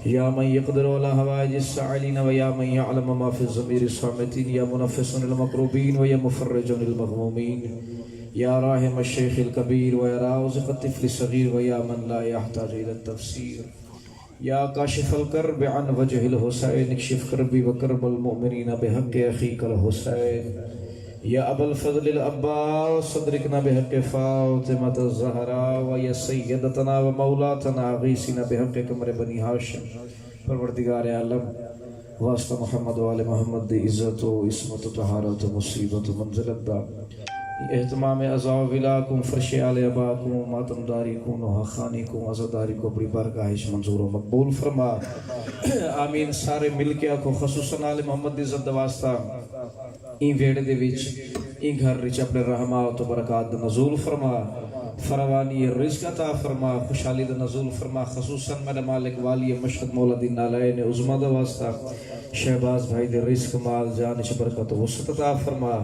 یا من يقدر على هوائج السائلين ويا من يعلم ما في الضمير الصامتين يا منفس المكروبين ويا مفرج المغمومين يا راحم الشيخ الكبير ويا رازق الطفل الصغير ويا من لا يحتاج إلى التفسير يا كاشف الكرب عن وجه الحسين اكشف كربي وكرب المؤمنين بحق أخيك الحسين يا أبا الفضل العباس صدركنا بحق فاطمة الزهراء ويا سيدتنا ومولاتنا غيثنا بحق قمر بني هاشم پروردگار عالم واسطہ محمد وآل محمد دی عزت و عصمت و طہارت و مصیبت و منزلت دا اہتمام عزا و ولاکم فرش آل اباکم ماتم داری کن و خانی کن عزاداری کو بڑی بارگاہش منظور و مقبول فرما آمین سارے ملکیا کو خصوصاً آل محمد دی عزت واسطہ این ویڑے دے وچ این گھر رچ اپنے رحمات و برکات نزول فرما فروانی رزق عطا فرما خوشحالی دا نزول فرما خصوصاً میرے مالک والی مشرق مولا دین نالین عظمہ دا واسطہ شہباز بھائی دے رزق مال جانش برکت و وسط عطا فرما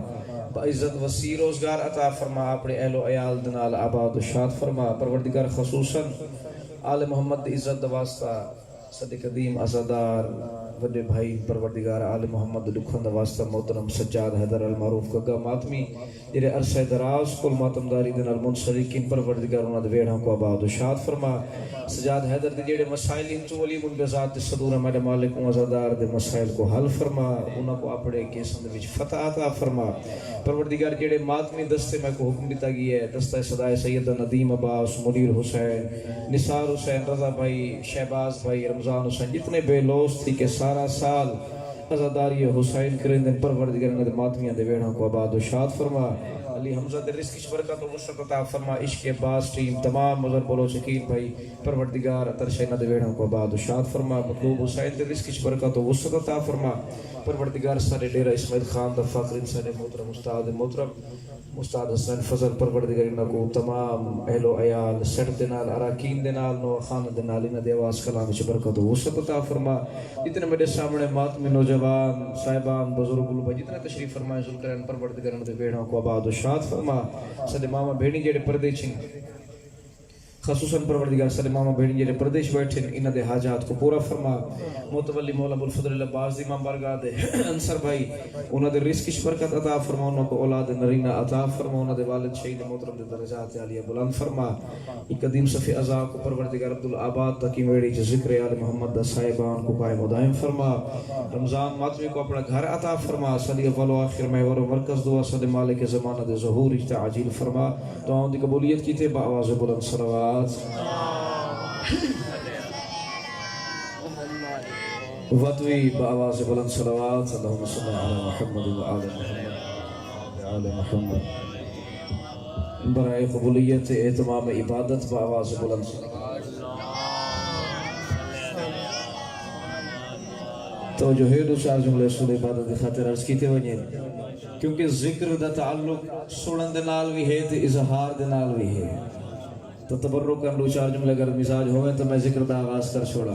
عزت وسیع روزگار عطا فرما اپنے اہل و عیال دنال آباد و شاد فرما پروردگار خصوصاً آل محمد دی عزت دا واسطہ صدق قدیم عزادار وڈے بھائی پروردگار آل محمد لکھن دا واسطہ محترم سجاد حیدر المعروف کگا ماتمی جرے عرصہ دراز کل ماتم داری دنال منسلکین پروردگار انہا دویڑھاں کو آباد و شاد فرما سجاد حیدر دی جڑے مسائل انتو ولی من بذات صدور میرے مالک عزادار دے مسائل کو حل فرما انہا کو اپڑے کیسن دے وچ فتح عطا فرما پروردگار جڑے ماتمی دستے میں کو حکم دیتا گئی ہے دستہ صدای سیدہ ندیم عباس منیر حسین نثار حسین رضا بھائی شہباز بھائی رمضان حسین جتنے بے لوس تھی کہ سارا سال عزاداری حسین کرندن پروردگار نے ماتمیاں دے ویڑھاں کو آباد و شاد فرما علی حمزہ دے رزق برکت و وسعت عطا فرما عشق عباس ٹیم تمام مظہر بولو شکیل بھائی پروردگار اترشینہ دے ویڑھاں کو آباد و شاد فرما مطلوب حسین دے رزق برکت و وسعت عطا فرما پروردگار سارے ڈیرہ اسماعیل خان دا فقر سارے محترم استاد حسین فضل پروردگار انہاں کو تمام اہل و عیال سڑ دنال اراکین دنال نو خان دنال انہاں دے آواز کلام وچ برکت و وسعت عطا فرما جتنے میرے سامنے ماتمی نوجوان صاحبان بزرگ لوگ جتنے تشریف فرمائے ذوالقرنین پروردگار انہاں دے ویڑھاں کو آباد و شاد فرما سدے ماما بھیڑی جڑے پردے چھن خصوصاً پروردگار سارے ماما بھیڑی جڑے پردیش بیٹھے انہاں دے حاجات کو پورا فرما متولی مولا ابوالفضل عباس دی امام بارگاہ دے انصر بھائی انہاں دے رزق برکت عطا فرما انہاں کو اولاد نرینہ عطا فرما انہاں دے والد شہید محترم دے درجات عالیہ بلند فرما ایک قدیم صفی عزا کو پروردگار عبدالآباد تکی میڑی جو ذکر آل محمد دا صاحبان کو قائم و دائم فرما رمضان ماتمی کو اپنا گھر عطا فرما صلی اول و آخر محور و مرکز دعا صلی مالک زمانہ دے ظہور اجتع عجیل فرما دعاؤں دی قبولیت کی تے بآواز بلند صلوات وطوی بآواز بلند صلوات اللہم صلی علی محمد و آل محمد برائے قبولیت اہتمام عبادت بآواز بلند صلوات تو جو ہے دو چار جملے سورہ عبادت خاطر عرض کیتے ونین کیونکہ ذکر دا تعلق سنن دنال بھی ہے تو اظہار دنال بھی ہے تو تبرک کر دو چار جملے اگر مزاج ہوئے تو میں ذکر دا آغاز کر چھوڑا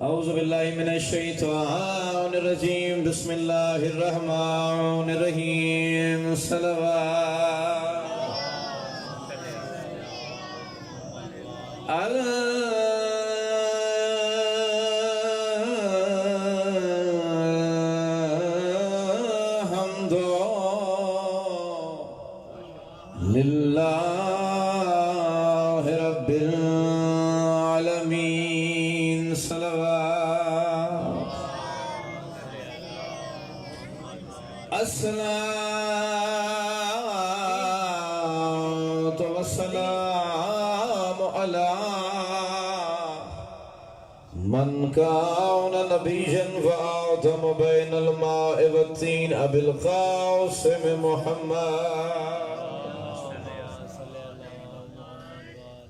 اعوذ باللہ من الشیطان الرجیم بسم اللہ الرحمن الرحیم صلوات الحمد للہ الصلاة والسلام على من كان نبيا فآدم بين الماء والطين أبي القاسم محمد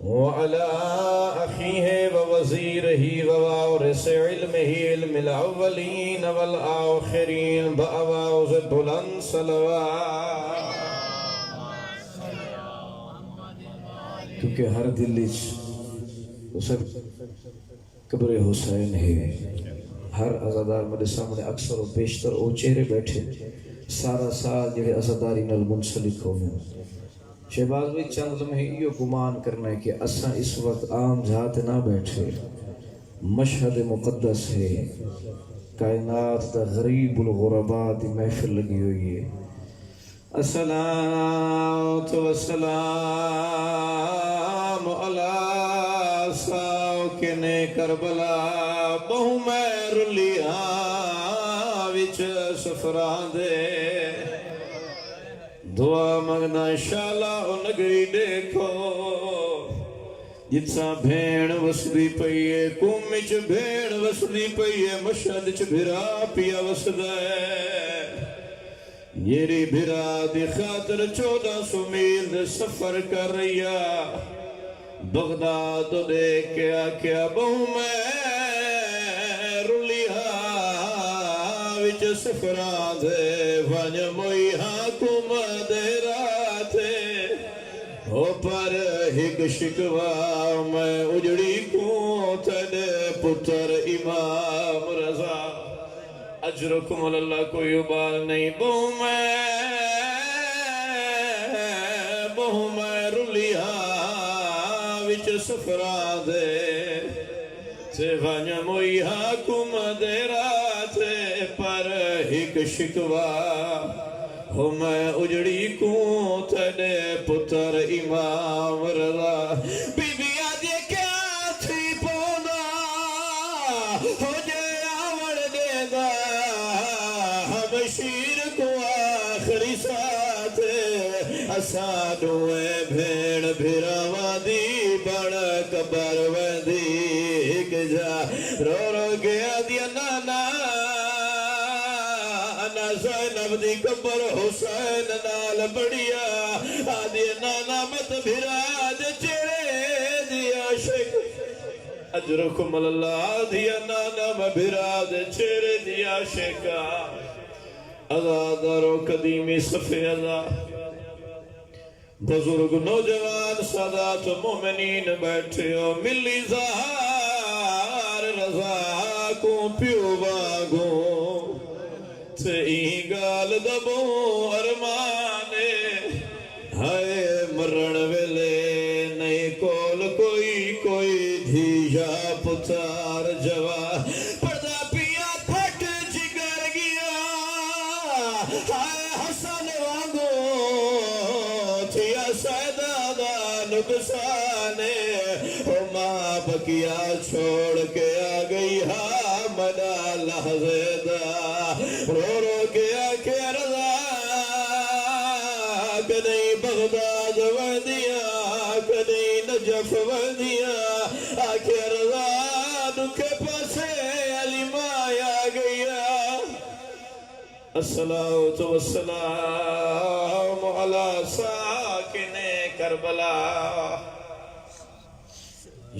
وعلى أخيه ووزيره ووارث علمه علم الأولين والآخرين بآواز بلند صلوات کیونکہ ہر دل سب قبر حسین ہے ہر عزادار میرے سامنے اکثر و بیشتر او چہرے بیٹھے سارا سال جڑے عزاداری نال منسلک ہونے شہباز بھی چند لمحے یہ گمان کرنا ہے کہ اساں اس وقت عام جہات نہ بیٹھے مشہد مقدس ہے، کائنات دا غریب الغرباء دی محفل لگی ہوئی ہے۔ الصلاۃ والسلام علی ساکن کربلا، بہو میں رلیاں وچ سفراں دے، دعا منگنا شالا او نگری دیکھو، جتسا بھیڑ وسدی پئیے، قوم وچ بھیڑ وسدی پئیے، مشہد چ بھرا پیا وسدا ہے۔ میری بھرا دی خاطر 1400 میل دے سفر کر رہیا، بغداد دیکھ کے آکھیا بہو میں رلیہا وچ سفراں دے، ونج موئی حاکم دے راتھے، او پر ہک شکوا میں اجڑی کوں تیرے پتر امام رضا، اجرکم اللہ کوئی ابال نہیں، بہو میں رلیہا وچ سفراں دے، تے ونج موئی حاکم دے راتھے، پر ہک شکوا ہو میں اجڑی کوں تیرے پتر امام رضا، بی بی آدھے کیا تھی پونا ہو جے آوڑ دے دا، ہم شیر کو آخری ساتھ، اسانوے بھیڑ بھراوا دی بڑ کبر ویدی گجا، رو رو گیا دیا نانا زینب دی قبر حسین نال بڑیا، آدھی نانا مت بھراد چرے دیا شک، اجرکم اللہ، آدھی نانا بھراد چرے دیا شکا، ازادارو قدیمی صفحے ازا، بزرگ نوجوان سادات مومنین بیٹھے ہو، ملی زہار رضا کو پیو باگو، تے گال دبو ارمانے، ہائے مرن ویلے نہیں کول کوئی دھیجا پتار جوا، پردہ پیا پھٹ جگر گیا، ہائے حسن وانگو تھیا سیدہ نقصانے، او ماں بکیا چھوڑ کے آ گئی ہاں منا لحظے دا، رو رو کے آکے رضا کدئی بغداد ودیا، کدئی نجف ودیا، آکے رضا دکھے پاسے علی مایا گیا، الصلاۃ والسلام علی ساکن کربلا۔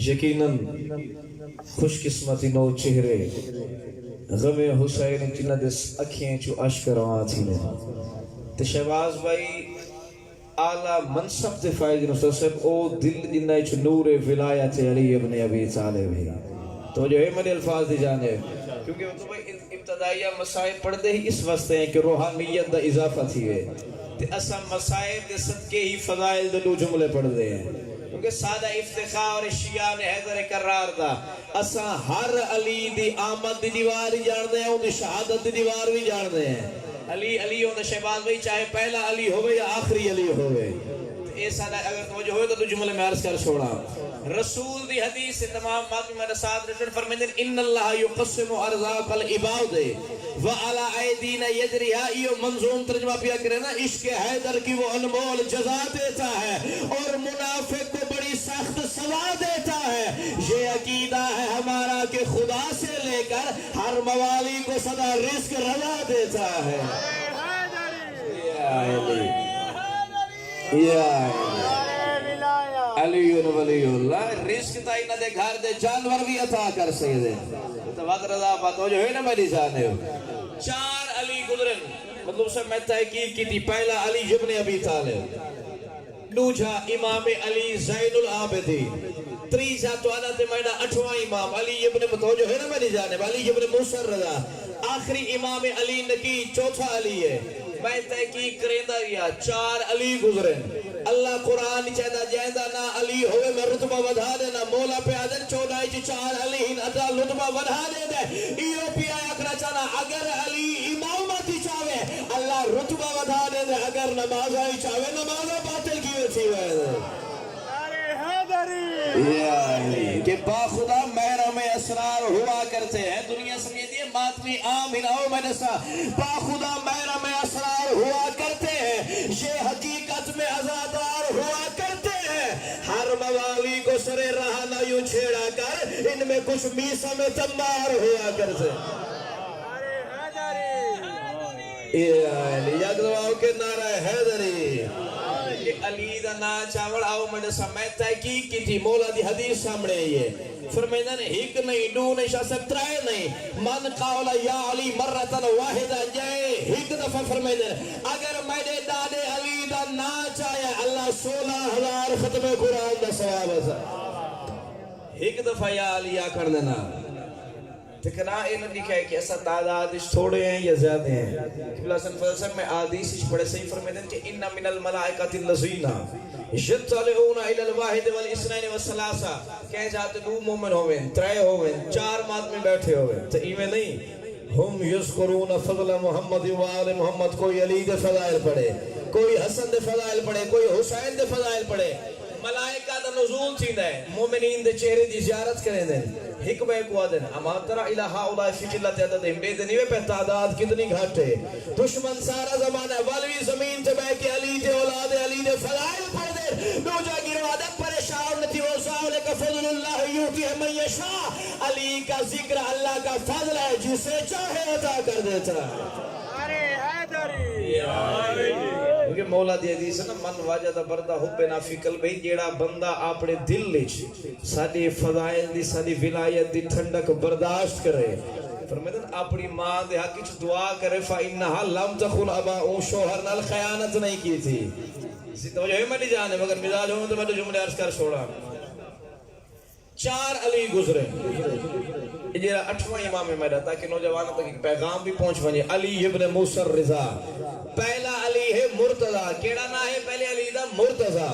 یقیناً خوش قسمتی نو چہرے غم حسین جنہ دس اکھیں چو اشک رواں تھی نے، تے شہباز بھائی اعلیٰ منصب تے فائد نصر صاحب او دل جنہ چو نور ولایت علی ابن ابی طالب ہے، تو جو ہے میرے الفاظ دی جانے، کیونکہ ابتدائیہ مسائب پڑھ دے ہی اس واسطے ہیں کہ روحانیت دا اضافہ تھی ہے، تے اسا مسائب دے صدقے ہی فضائل دے دو جملے پڑھ دے ہیں، کیونکہ سادہ افتخار شیعہ نے حیدر کرار دا، اسا ہر علی دی آمد دی دیوار ہی جان دے ہیں، ان دی شہادت دی دیوار بھی جان دے ہیں، علی ہوں دا شہباز بھائی چاہے پہلا علی ہوئے یا آخری علی ہوئے، اے سادہ اگر توجہ ہوئے تو دو جملے میں عرض کر چھوڑا، رسول دی حدیث سے تمام ماتمی میں رساد رسول فرمیدن ان اللہ یقسم ارزاق العباد وعلا ایدین یجریہا، یہ منظوم ترجمہ پیا کرے نا، عشق حیدر کی وہ انمول جزا دیتا ہے اور منافق کو بڑی سخت سزا دیتا ہے، یہ عقیدہ ہے ہمارا کہ خدا سے لے کر ہر موالی کو سدا رزق رضا دیتا ہے، یا علی یا علی ولی اللہ، رزق تائی نہ دے گھر دے جانور بھی عطا کر سکتے، تو وقت رضا بات ہو جو ہے نا میری جانے ہو، 4 علی گزرن، مطلب سے میں تحقیق کی تھی، پہلا علی ابن ابی طالب، دوجا امام علی زین العابدین، تیسرا تو آدھا تے میڈا 8واں امام علی ابن متوجہ ہے نا میری جانب، علی ابن موسیٰ رضا، آخری امام علی نکی، چوتھا علی ہے، میں تحقیق کریں دا رہا 4 علی گزرن، اللہ قرآن چاہتا جائندہ نہ علی ہوئے میں رتبہ ودھا دینا مولا پہ آدھر 14 علی ہن اتا رتبہ ودھا دے دے ایوپیا اکرا چانا اگر علی امامتی چاہوے اللہ رتبہ ودھا دے دے اگر نماز آئی چاہوے نماز باطل کی ویسی ہوئے یا علی کہ با خدا محرم اسرار ہوا کرتے ہیں دنیا سمجھتی ہے ماتمی عام ہناؤ میں نسا با خدا محرم اسرار ہوا کرتے ہیں یہ حقیقت میں عزادار ہوا کرتے ہیں ہر موالی کو سرے رہا نہ یوں چھیڑا کر ان میں کچھ میسا میں تمار ہوا کرتے ہیں یا علی یک دعاؤں کے نعرہ حیدری کہ علی دا نا چاول آؤ میں سمجھ تحقیق کی تھی مولا دی حدیث سامنے یہ فرمیدن ایک نہیں دو نہیں شاہ سب ترائے نہیں من قولا یا علی مرتن واحدہ جائے ایک دفعہ فرمیدن اگر میں نے دادے علی دا نا چاہے اللہ 16,000 ختم قرآن دا ثواب ہے ایک دفعہ یا علی آ کر دینا تکنا انہوں نے کہا کہ ایسا تعداد اس تھوڑے ہیں یا زیادہ ہیں قبلہ صلی اللہ علیہ وسلم میں آدیس اس بڑے صحیح فرمیدن کہ انہا من الملائکت اللذین یطلعون الی الواحد والاسنین والثلاثہ کہہ جاتے دو مومن ہوئے ترے ہوئے 4 مات میں بیٹھے ہوئے تو ایویں نہیں ہم یذکرون فضل محمد وآل محمد کوئی علی دے فضائل پڑھے کوئی حسن دے فضائل پڑھے کوئی حسین دے فضائل پڑھے ملائکہ دا نزول تھی دے مومنین دے چہرے دی زیارت کریں دیں حکمہ کو آدن اما ترہ الہا اولائی فی جلت عددہم بے دنیوے پہ تعداد کتنی گھاٹے دشمن سارا زمانہ والوی زمین تے بے کہ علی دے اولاد علی دے فضائل پڑھ دے دو جا گروادہ پریشان نتی وزاولے کا فضل اللہ یوتی ہے من یشاء علی کا ذکر اللہ کا فضل ہے جسے چاہے عطا کر دیتا ارے حیدری کیونکہ مولا دی حدیث ہے نا من واجد بردہ حب نافی قلبی جیڑا بندہ اپنے دل لچ ساری فضائل دی ساری ولایت دی ٹھنڈک برداشت کرے فرمیدن اپنی ماں دے حق کچھ دعا کرے فَإِنَّهَا لَمْ تَخُنْ أَبَا شوہر نال خیانت نہیں کی تھی اسی توجہ ہے میں نہیں جانے مگر مزاج ہوں تو میں تو جملے عرض کر چھوڑا 4 علی گزرے یہ 8واں امام ہے میرا تاکہ نوجوانوں تک ایک پیغام بھی پہنچ بنے علی ابن موسی الرضا پہلا علی ہے مرتضی کیڑا نہ ہے پہلے علی دا مرتضی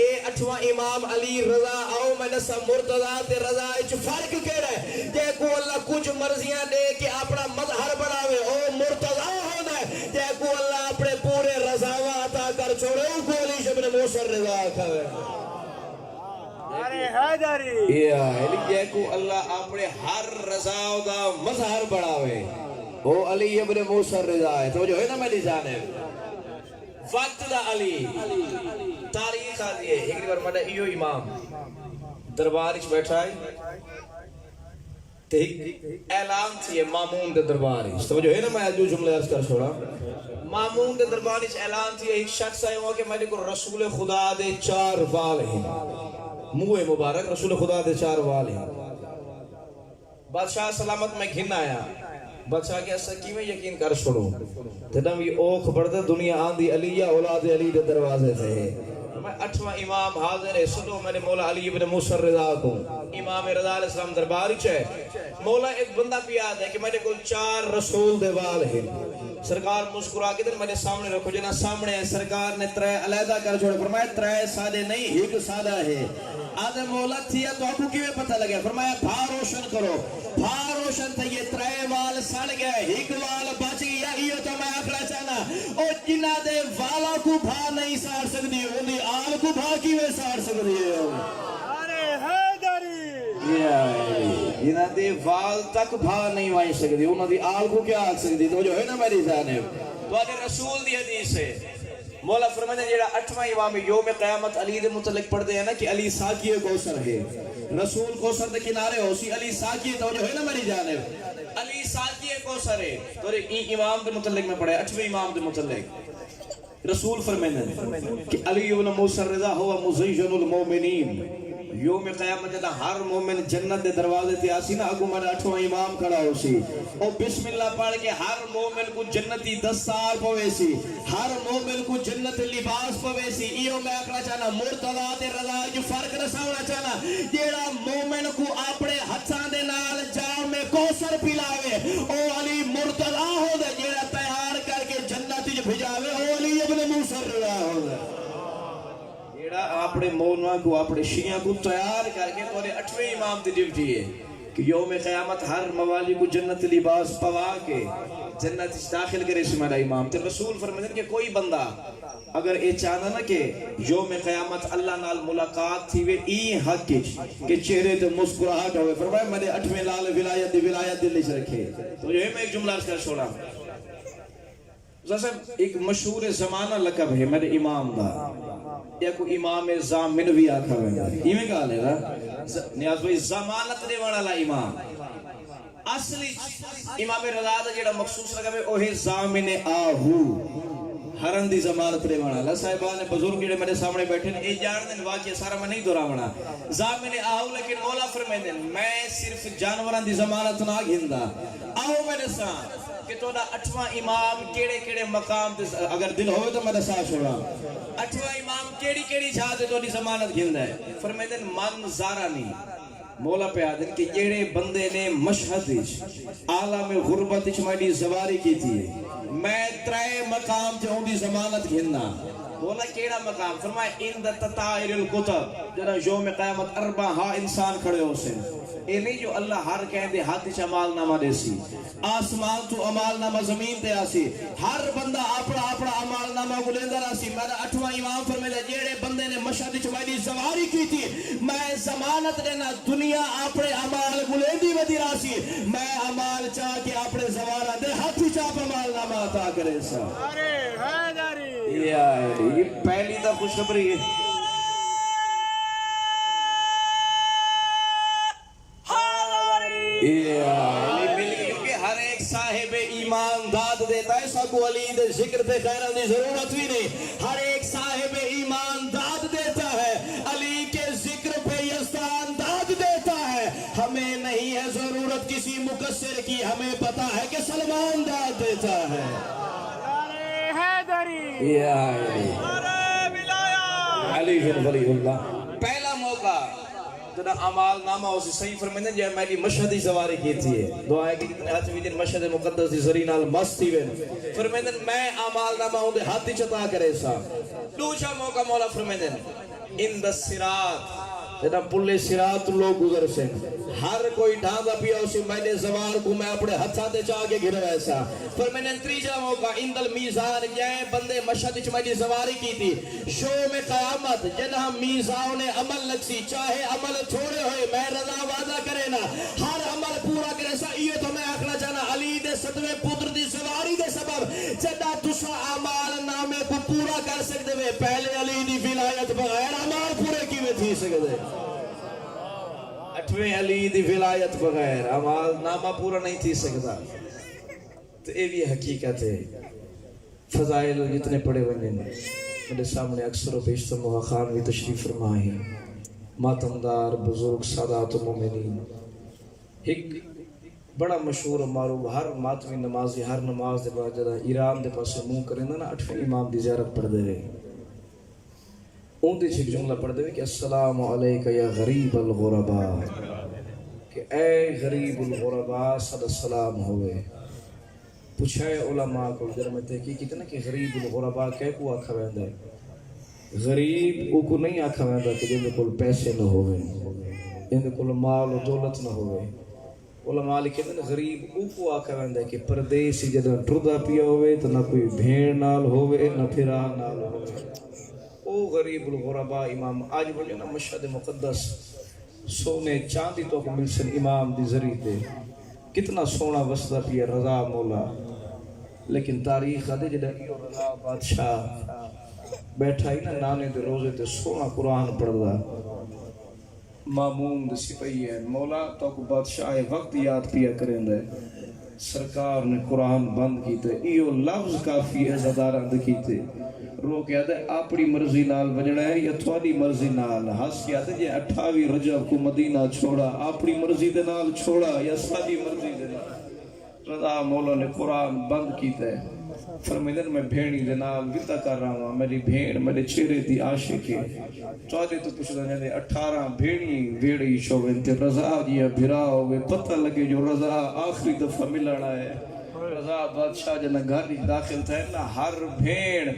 اے 8واں امام علی رضا آؤ میں نسا مرتضی تے رضا اچ فرق کیڑا ہے تے کو اللہ کچھ مرضیاں دے کہ اپنا مظہر بڑھاوے او مرتضی ہونا ہے تے کو اللہ اپنے پورے رضاواں عطا کر چھوڑے او کو علی ابن موسی الرضا کھوے یا علی جے کو اللہ اپنے ہر رضا دا مظہر بڑھاوے او علی ابن موسی الرضا ہے تو جو ہے نا میری جانے وقت دا علی تاریخ آدھی ہے ایک بار مدہ ایو امام دربار اچھ بیٹھا ہے اعلان تھی ہے مامون دے دربار اچھ تو جو ہے نا میں جو جملے عرض کر چھوڑا مامون دے دربار اچھ اعلان تھی ہے ایک شخص آئے ہوا کہ میں نے کو رسول خدا دے 4 وال ہیں منہ مبارک رسول خدا دے 4 وال ہیں بادشاہ سلامت میں گھن آیا بادشاہ کے سکی میں یقین کر چھوڑو تیدم یہ اوکھ بڑھتے دنیا آندھی علیہ اولاد علی دے دروازے تھے میں 8واں امام حاضر ہے سنو میں نے مولا علی ابن موسی الرضا کو امام رضا علیہ السلام درباری چھے مولا ایک بندہ پیاد ہے کہ میں نے کل 4 رسول دے وال ہیں سرکار مسکرا کے دن میں نے سامنے رکھو جنا سامنے ہے سرکار نے 3 علیحدہ کر چھوڑے فرمایا 3 سادے نہیں ایک سادہ ہے آدھے مولا تھیا تو آپ کو کیویں پتہ لگے فرمایا بھا روشن کرو بھا روشن تھا یہ 3 وال سڑ گئے ایک وال بچ گیا یہ تو میں آخرا چاہنا او جنہ دے والا کو بھا نہیں ساڑ سکتی انہیں آل کو بھا کیویں ساڑ سکتی ہے ارے حیدری جنہ دے وال تک بھا نہیں وائی سکتی انہوں دی آل کو کیا آگ سکتی تو جو ہے نا میری جانب تو آگے رسول دی حدیث ہے مولا فرمانے جیڑا 8واں امام یوم قیامت علی دے متعلق پڑھ دے ہیں نا کہ علی ساکی کوثر ہے رسول کوثر دے کنارے ہو سی علی ساکی توجہ ہے نا میری جانب علی ساکی کوثر ہے تو امام دے متعلق میں پڑھے 8ویں امام دے متعلق رسول فرمانے کہ علی ابن موسی الرضا ہوا مزین المومنین یوم قیامت جدا ہر مومن جنت دے دروازے تے آسی نا اگو میں 8واں امام کھڑا ہو سی او بسم اللہ پڑھ کے ہر مومن کو جنتی دستار پوے سی ہر مومن کو جنت لباس پوے سی ایو میں اکڑا چاہنا مرتضی تے رضا جو فرق رساونا چاہنا جیڑا مومن کو اپنے ہتھاں دے نال جام کوثر پلاوے او علی مرتضی ہو دے جیڑا تیار کر کے جنت وچ بھیجاوے او علی ابن موسی الرضا ہو دے مولانا کو اپنے شیعہ کو تیار کر کے تو 8ویں امام دی ڈیوٹی ہے کہ یوم قیامت ہر موالی کو جنت لباس پوا کے جنت داخل کرے سے میرا امام تے رسول فرمائے کہ کوئی بندہ اگر اے چاہنا نا کہ یوم قیامت اللہ نال ملاقات تھی وے ای حق کہ چہرے تے مسکراہٹ ہوئے فرمایا میں نے 8ویں لال ولایت دل سے رکھے تو یہ میں ایک جملہ اس کا چھوڑا صاحب ایک مشہور زمانہ لقب ہے میرے امام دا یا کوئی امام زامن بھی آکھا ہے یہ میں کہا لے رہا نیاز بھائی زمانت دے والا امام اصلی امام رضا دا جیڑا مخصوص لگا ہے اوہ زامن آہو ہرن دی ضمانت دے والا اللہ صاحبان بزرگ جڑے میرے سامنے بیٹھے ہیں اے جان دن واقعہ سارا میں نہیں دہراونا زامن آہو لیکن مولا فرمائے دن میں صرف جانوران دی ضمانت نہ گھندا آہو میرے ساتھ کہ تو 8واں امام کیڑے مقام تے اگر دل ہوئے تو میرے ساتھ چھوڑا 8واں امام کیڑی جہاں تے تو دی ضمانت گھندا ہے فرمائے دن من زارانی مولا پہ آدھن کہ جیڑے بندے نے مشہد عالم غربت میری زواری کی تھی میں 3 مقام تے ہوں دی ضمانت گھننا مولا کیڑا مقام فرمائے اند تطائر القطب جنہا یوم قیامت 4 ہاں انسان کھڑے ہو سے اے نہیں جو اللہ ہر کہیں دے ہاتھ چا عمال نامہ دے سی آسمان تو عمال نامہ زمین تے آسی ہر بندہ اپنا عمال نامہ گلیندر آسی میرا 8واں امام فرمائے جیڑے بندے نے مشہد چمائی زواری کی تھی میں ضمانت دینا دنیا اپنے عمال گلیندی ودی راسی میں عمال چاہ کے اپنے زوارہ دے ہاتھ چاپ عمال نامہ عطا کرے سا یہ پہلی تا خوشخبری ہے ہر ایک صاحب ایمان داد دیتا ہے سب کو علی دے ذکر تے خیرہ دی ضرورت بھی نہیں ہر ایک صاحب ایمان داد دیتا ہے علی کے ذکر پہ یزدان داد دیتا ہے ہمیں نہیں ہے ضرورت کسی مقصر کی ہمیں پتا ہے کہ سلمان داد دیتا ہے علی بن ولی اللہ پہلا موقع جنا عمال نامہ اسے صحیح فرمائیں جائے میری مشہدی زواری کی تھی دعا ہے کہ کتنے ہاتھ بھی دن مشہد مقدس دی ذریع نال مست تھی فرمائیں میں عمال نامہ ہوں دے ہاتھ چتا کرے سا دوسرا موقع مولا فرمائیں اند الصراط جنا پلے صراط لوگ گزر سے ہر کوئی ڈھانگا پیا اسے میں نے زوار کو میں اپنے ہتھاتے چاہ کے گھر ایسا پھر میں نے تریجا موقع اند المیزان یہ بندے مشہد چمیدی زواری کی تھی شوم قیامت جنہا میزان عمل لگسی چاہے عمل تھوڑے ہوئے میں رضا وعدہ کرے نا ہر عمل پورا کرے سا یہ تو میں اکھنا چاہنا علی دے صدوے پتر دی زواری دے سبب جدہ تسا عمال نامے کو پورا کر سکتے ہوئے پہلے علی دی ولایت بغیر عمال پورے کی میں تھی سکتے 8ویں علی دی ولایت بغیر عمال نامہ پورا نہیں تھی سکتا تو یہ بھی حقیقت ہے فضائل جتنے پڑے ہوئے میرے سامنے اکثر و بیشتر موہا خان بھی تشریف فرمائے ماتمدار بزرگ سادات و مومنین ایک بڑا مشہور و معروف ہر ماتمی نمازی ہر نماز دے بعد جدا ایران دے پاس منہ کریں نا 8ویں امام دی زیارت پڑھ دے رہے ان دی چھک جملہ پڑھ دے کہ السلام علیکہ یا غریب الغرباء کہ اے غریب الغرباء صد السلام ہوئے پوچھائے علماء کو جرم تحقیق کتنا کہ غریب الغرباء کہہ کو آکھا ویندہ ہے غریب او کو نہیں آکھا ویندہ کہ جن کل پیسے نہ ہوئے جن کل مال و دولت نہ ہوئے علماء لکھتے ہیں غریب او کو آکھا ویندہ ہے کہ پردیسی جدہ ٹردہ پیا ہوئے تو نہ کوئی بھیڑ نال ہوئے نہ پھرا نال ہوئے او غریب الغرباء امام آج بولے نا مشہد مقدس سونے چاندی تو کو ملسن امام دی ذریع دے کتنا سونا وسطہ پیا رضا مولا لیکن تاریخ دے جدہ ایو رضا بادشاہ بیٹھا ہی نا نانے دے روزے تے سونا قرآن پڑھ دا مامون دے سپاہی ہے مولا تو کو بادشاہ وقت یاد پیا کریں دے سرکار نے قرآن بند کی تے ایو لفظ کافی عزداران دے کی تے رو کیا دے اپنی مرضی نال بجڑا ہے یا تھوڑی مرضی نال ہس کیا دے جے 28 رجب کو مدینہ چھوڑا اپنی مرضی دے نال چھوڑا یا ساری مرضی دے نال رضا مولا نے قرآن بند کیتا ہے فرمیدن میں بھیڑی دے نال وطا کر رہا ہوں میری بھیڑ میرے چہرے دی عاشق ہے چودے تو پوچھ رہے ہیں 18 بھیڑی ویڑی شوین تے رضا جیا بھرا ہوئے پتہ لگے جو رضا آخری دفعہ ملنا ہے رضا بادشاہ جنہ گھر داخل تھا نا ہر بھیڑ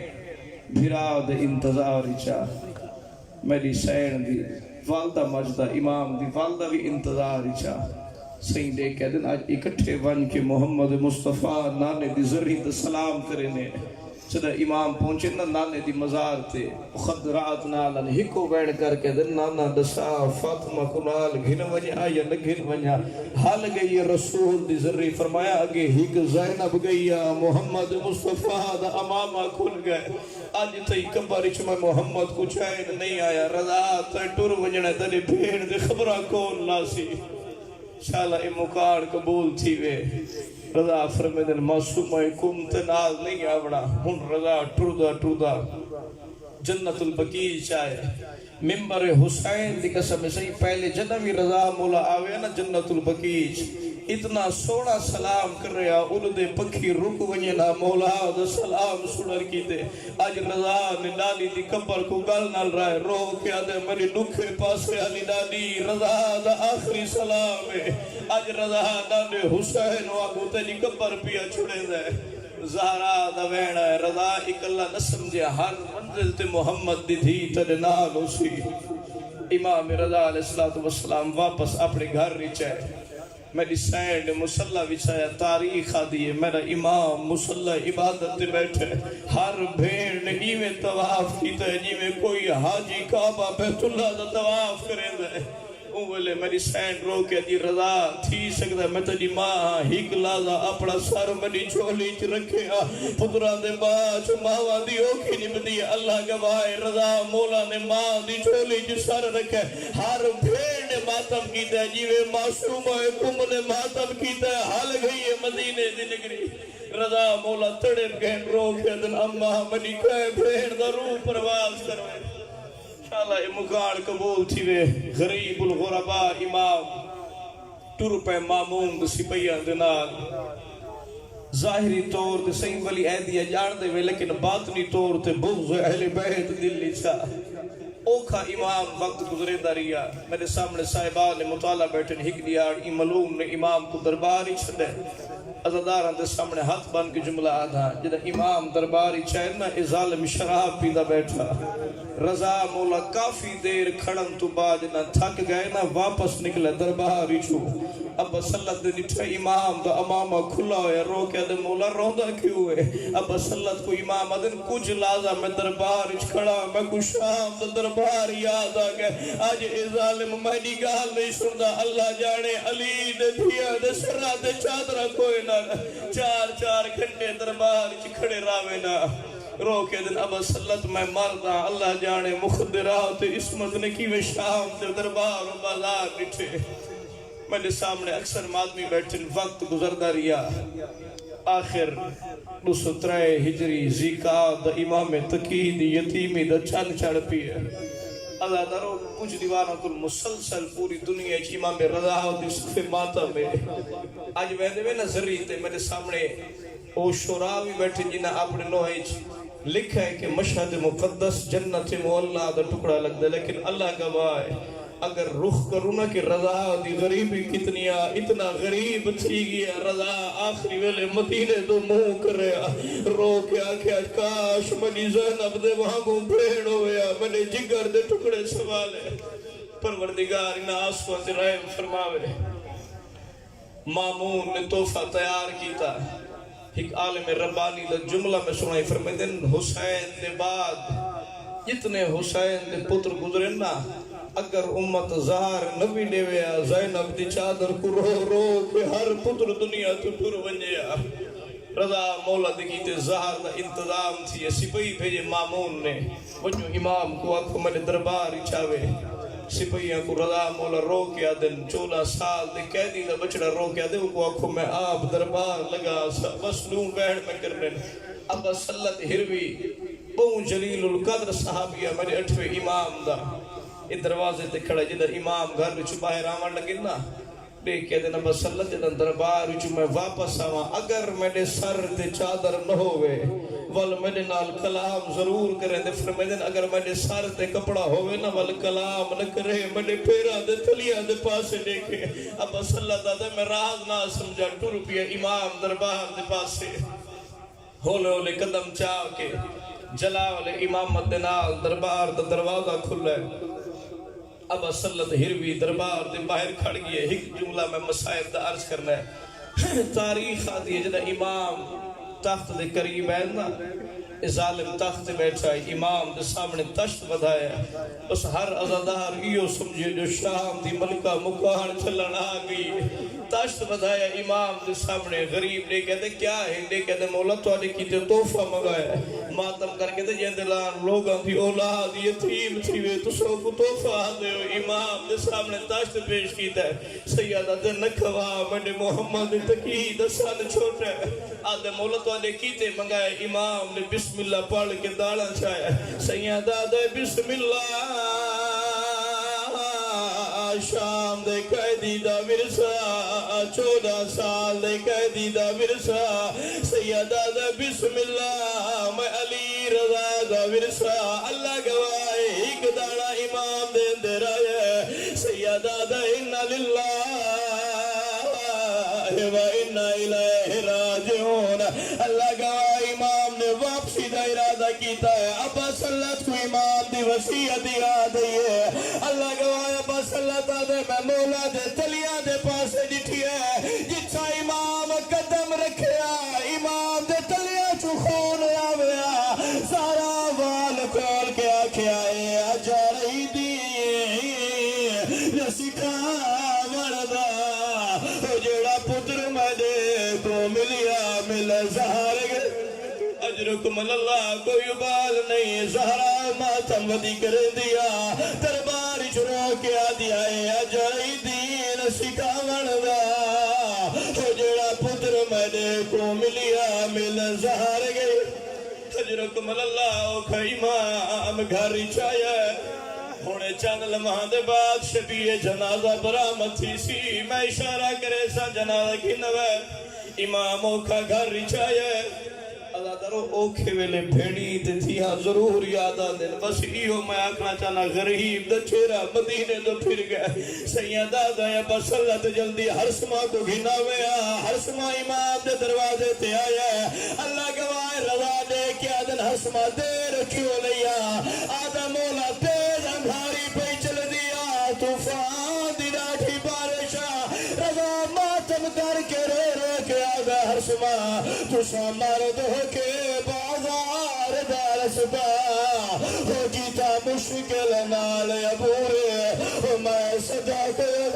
بھراو دے انتظار چاہ میری سین دی والدہ مجدہ امام دی والدہ بھی انتظار چاہ سہی دے کہ دن آج اکٹھے ون کے محمد مصطفیٰ نانے دی ذریعہ دا سلام کرنے چدہ امام پہنچے نا نانے دی مزار تے خدرات نالن ہکو بیڑ کر کے دن نانا دسا فاطمہ کنال گھن ونیا یا نگھن ونیا حال گئی رسول دی ذریعہ فرمایا اگے ہک زینب گئی محمد مصطفیٰ دا امامہ کھل گئے آج تئی کبارچ میں محمد کو چین نہیں آیا رضا تے ٹور ونجنے تری بھیڑ دے خبرہ کون لاسی شالا مکار قبول تھی وے رضا فرمیدن معصومہ کم تنال نہیں آوڑا ہن رضا ٹردہ جنت البقیع چاہے ممبر حسین دی قسم صحیح پہلے جنوی رضا مولا آوے نا جنت البقیع اتنا سوڑا سلام کر رہا ان دے پکھی رک ونینا مولا دا سلام سنر کی دے آج رضا نے ڈالی دی کبر کو گل نال رائے رو کیا دے میری نکھے پاسے علی ڈالی رضا دا آخری سلام ہے آج رضا نے حسین واگو تیری کبر پیا چھڑے دے زہرا دا وینا ہے رضا ایک اللہ نہ سمجھے ہر منزل تے محمد دی تھی تیرے نال اسی امام رضا علیہ السلام واپس اپنے گھر ریچے میری سینڈ مسلح بچھایا تاریخ آدھی ہے میرا امام مسلح عبادت بیٹھے ہر بھیڑ نے جیویں طواف کیتا ہے جیویں کوئی حاجی کعبہ بیت اللہ دا طواف کرے دے اوہلے میری سینڈ رو کے دی رضا تھی سکتا میں تجی ماں ہیک لازا اپنا سر میری چولی چ رکھے پتران دے باچ ماں دی اوکی نبدی اللہ گواہ رضا مولا نے ماں دی چولی چ سر رکھے ہر بھیڑ نے ماتم کیتا ہے جیوے معصوم کم نے ماتم کیتا ہے حال گئی ہے مدینے دی نگری رضا مولا تڑے گہن رو کے دن اماں منی کہے بھیڑ دا روح پرواز کروے شاءاللہ مکان قبول تھی وے غریب الغرباء امام ٹر پہ مامون سپیہ دنال ظاہری طور تے صحیح ولی عیدیہ جان دے وے لیکن باطنی طور تے بغض اہل بیت دلی چھا اوکھا امام وقت گزرے داریا میرے سامنے صاحبان نے مطالعہ بیٹھن ہک دیار ملوم نے امام کو درباری چھڑے ازاداران دے سامنے ہاتھ بان کی جملہ آدھا جدہ امام درباری چاہنا اے ظالم شراب پیدا بیٹھا رضا مولا کافی دیر کھڑن تو بعد نہ تھک گئے نہ واپس نکلے درباری چھو اب سلط دے نٹھے امام دا امامہ کھلا ہوئے رو کے دے مولا روندہ کیوں ہے اب سلط کو امام دن کچھ لازا میں دربار کھڑا میں کو شام دا دربار یاد آگئے آج اے ظالم مہنی گال نہیں سندا اللہ جانے علی دے دھیا دے سرہ دے چادرہ کوئی نہ چار گھنٹے دربار کھڑے راوے نہ رو کے دن اب سلط میں مردہ اللہ جانے مخدرات اسمت نے کی میں شام دے دربار و بازار نٹھے میں نے سامنے اکثر مادمی بیٹھن وقت گزردہ ریا آخر 903 ہجری زیقات امام تقید یتیمی دا چند چڑھ پیے اللہ درو کچھ دیوانہ کل مسلسل پوری دنیا کی امام رضا دی صفے ماتا میں آج ویدے میں نظری تے میرے سامنے او شوراوی بیٹھے جنہ اپنے نوہیج لکھا ہے کہ مشہد مقدس جنت مولا دا ٹکڑا لگ دے لیکن اللہ گواہ ہے اگر رخ کروں نا کہ رضا دی غریبی کتنی اتنا غریب تھی گیا رضا آخری ویلے مدینے دو منہ کرے رو کے آکھیا کاش منی زینب دے وہاں کو بھیڑ ہویا منی جگر دے ٹکڑے سوالے پروردگار انہا آسوان سے رحم فرماوے مامون نے تحفہ تیار کیتا ایک عالم ربانی دا جملہ میں سنائی فرمیدن حسین دے بعد جتنے حسین دے پتر گزرن نا اگر امت زہر نبی دے ویا زینب دی چادر کو رو رو کہ ہر پتر دنیا تو ٹر ونجیا رضا مولا دکیتے زہر دا انتظام تھی سپہی بھیجے مامون نے وجو امام کو آکھو میں دربار چاوے سپہیاں کو رضا مولا رو کیا دن 14 سال دے قیدی دا بچڑا رو کیا دے کو آکھو میں آپ دربار لگا مسلوم بیڑ میں کرنے اب سلط ہروی بہن جلیل القدر صحابیہ میرے 8ویں امام دا اس دروازے تے کھڑا جدھر امام گھر وچ باہر آوان لگے نا دیکھ کے دینا بس اللہ جدھر دربار وچ میں واپس آواں اگر میرے سر تے چادر نہ ہوئے ول میرے نال کلام ضرور کریں دے فرمیدن اگر میرے سر تے کپڑا ہوئے نا ول کلام نہ کرے میرے پیرا دے تلیاں دے پاسے دیکھے اب بس اللہ دادا میں راز نہ سمجھا ٹر پیا امام دربار دے پاسے ہولے ہولے قدم چاہ کے جلال امامت نال دربار دا دروازہ کھلا ہے ابا سلط ہروی دربار دے باہر کھڑ گئے ایک جملہ میں مسائب دا عرض کرنا ہے تاریخ آدھی ہے جدہ امام تخت دے قریب ہے نا ظالم تخت بیٹھا ہے امام دے سامنے تشت بدھایا اس ہر عزادار ایو سمجھے جو شام دی ملکہ مکہن چلن آگئی تشت بدھایا امام دے سامنے غریب نے کہتے کیا ہے نے کہتے مولا تو آنے کی تے توفہ مگایا ماتم کر کے تے جندلان لوگاں دی اولاد یتیم تھی وے تو سو کو توفہ دے ہو امام دے سامنے تشت پیش کیتا ہے سیادہ دے نکھوا منڈے محمد تقید سن چھوٹے آدھے مولا تو آنے کی تے مگایا امام نے بسم اللہ پڑھ کے داڑا چھایا سیادہ دے بسم اللہ شام دے قیدی دا ورثہ 14 سال دے قیدی دا ورثہ سیدہ دا بسم اللہ میں علی رضا دا ورثہ اللہ گواہ ایک داڑا امام دے اندر آیا سیدہ دا انا للہ و انا الیہ راجعون اللہ گواہ امام نے واپسی دا ارادہ کیتا ہے ابا سلط کو امام دی وسیعت یاد ہے اللہ گواہ ابا سلط آدھے میں مولا دے تلیاں دے پاسے ڈٹھی ہے جتھا امام قدم رکھیا امام دے تلیاں چو خون آویا سارا وال کھول کے آکھیا ہے آجا رہی دی رسکا وردہ جڑا پتر مدے کو ملیا مل زہر اجرکم اللہ کوئی بال نہیں زہرہ ماتم ودی کر دیا دربار چرو کیا دیا ہے اجائی دین سکھاون دا جڑا پتر مدے کو ملیا مل زہر گئی اجرکم اللہ کوئی امام گھر چایا ہونے چند لمحہ دے بعد شبیہ جنازہ برآمد تھی سی میں اشارہ کرے سا جنازہ کی نوے اماموں کا گھر رچایا اللہ درو اوکھے ویلے بھیڑی تے تھیا ضرور یادہ دن بس ایو میں آکھنا چاہنا غریب دا چہرہ مدینے دو پھر گئے سیدہ دایا بس اللہ تے جلدی ہرسما کو گھنا ویا ہرسما امام دے دروازے تے آیا اللہ گواہ رضا دے کیا دن ہرسما دے رکھیو لیا آدھا مولا تیز انگھاری پہ چل دیا طوفان دی ڈاٹھی بارشا رضا ماتم کر کے رو کے آدھا ہرسما تو مرد ہو کے بازار دارس با ہو جیتا مشکل نال عبورے میں صدا کر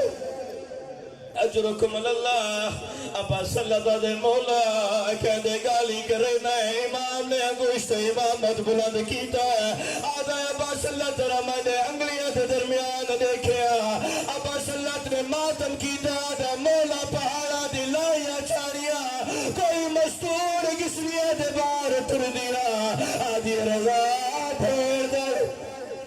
اجرکم اللہ ابا صلی اللہ دے مولا کہہ دے گالی کرنا ہے امام نے انگوشت امامت بلند کیتا ہے آدھا ابا صلی اللہ ترہ میں نے انگلیاں دے درمیان دیکھیا ابا صلی اللہ نے ماتم کیتا آدھا مولا پہاڑا دلائیا چاریا کوئی مستور کس لیے دے بار تر دیا آدھی رضا پھیر در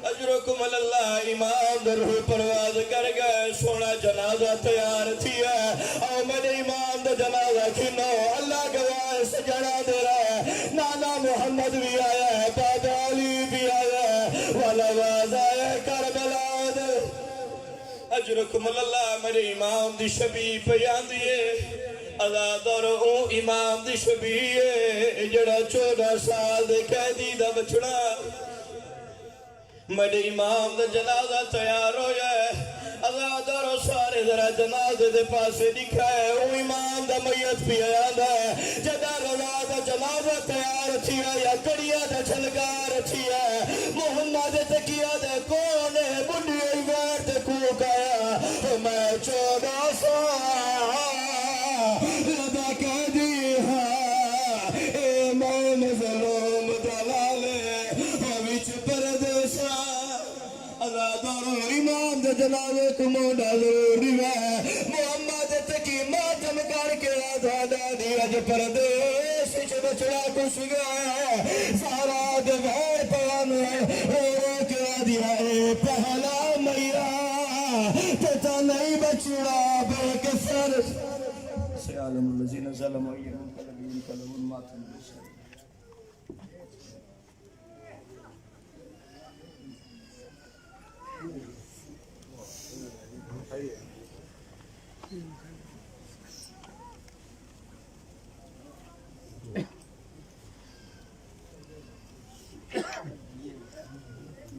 اجرکم اللہ امام در ہوئی پرواز کر گئے سونا جنازہ تیار تھی ہے او میں نے امام در جنازہ کھنو اللہ گواہ سجڑا دے رہا ہے نانا محمد بھی آیا ہے باب علی بھی آیا ہے والواز آیا ہے کربلا دے اجرکم اللہ میرے امام دی شبی پیان دیئے آزاد اور اون امام دی شبی جڑا 14 سال دے قیدی دا بچڑا میرے امام دا جنازہ تیار ہو جائے آزاد اور سارے ذرا جنازے دے پاسے دکھائے اون امام دا میت بھی آیاد ہے جدا رضا دا جنازہ تیار تھی ہے یا کڑیا دا چھلگار تھی ہے محمد تکیہ دے کون ہے بڑی ایوار تے کوک آیا میں 14 سال لدہ کہہ دی امام ظلوم دلالے وچ پردیسا آزاد اور امام دے جنازے کو موڑا ضروری ہے محمد تکی ماتم کر کے آدھا دادی رج پردیس چھ بچڑا کچھ گیا سارا دے بھائی پان رو کے آدھی رائے پہلا میرا تیتا نہیں بچڑا بلکہ سر سیعلم الذین ظلموا ایہم قلبین قلبون ماتم بشر Hey.